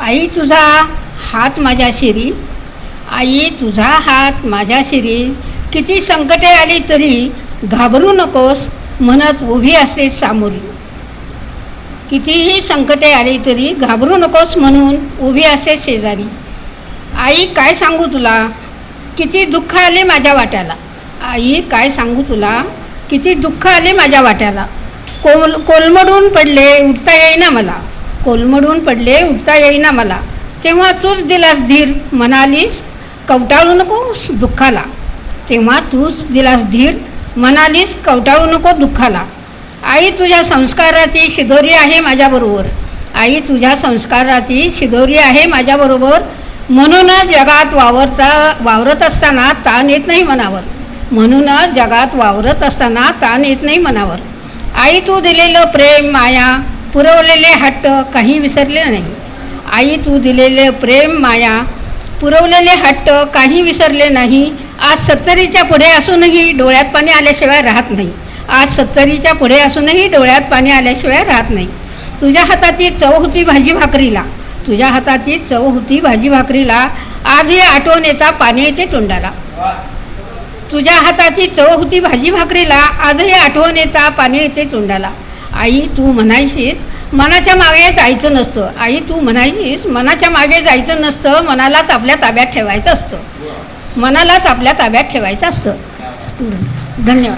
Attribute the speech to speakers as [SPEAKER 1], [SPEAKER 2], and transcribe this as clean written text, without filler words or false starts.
[SPEAKER 1] आई तुझा हात माझ्या शिरी, आई तुझा हात माझ्या शिरी, किती संकटे आली तरी घाबरू नकोस म्हणत उभी असते सामोरी. कितीही संकटे आली तरी घाबरू नकोस म्हणून उभी असते शेजारी. आई काय सांगू तुला किती दुःख आले माझ्या वाट्याला, आई काय सांगू तुला किती दुःख आले माझ्या वाट्याला. कोलमडून पडले उठता येईना मला, कोलमडून पडले उठता येईना मला, तेव्हा तूच दिलास धीर म्हणालीस कवटाळू नकोस दुःखाला. तेव्हा तूच दिलास धीर म्हणालीस कवटाळू नको दुःखाला. आई तुझ्या संस्काराची शिदोरी आहे माझ्याबरोबर, आई तुझ्या संस्काराची शिदोरी आहे माझ्याबरोबर, म्हणूनच जगात वावरत असताना ताण येत नाही मनावर, म्हणूनच जगात वावरत असताना ताण येत नाही मनावर. आई तू दिलेलं प्रेम माया पुरवलेले हट्ट काही विसरले नाही, आई तू दिलेले प्रेम माया पुरवलेले हट्ट काही विसरले नाही. आज 70च्या पुढे असूनही डोळ्यात पाणी आल्याशिवाय राहत नाही, आज 70च्या पुढे असूनही डोळ्यात पाणी आल्याशिवाय राहत नाही. तुझ्या हाताची चव होती भाजी भाकरीला, तुझ्या हाताची चव होती भाजी भाकरीला, आजही आठवण येता पाणी येते तोंडाला. तुझ्या हाताची चव होती भाजी भाकरीला, आजही आठवण येता पाणी येते तोंडाला. आई तू म्हणायशीस मनाच्या मागे जायचं नसतं, आई तू म्हणायशीस मनाच्या मागे जायचं नसतं, मनालाच आपल्या ताब्यात ठेवायचं असतं, मनालाच आपल्या ताब्यात ठेवायचं असतं. धन्यवाद.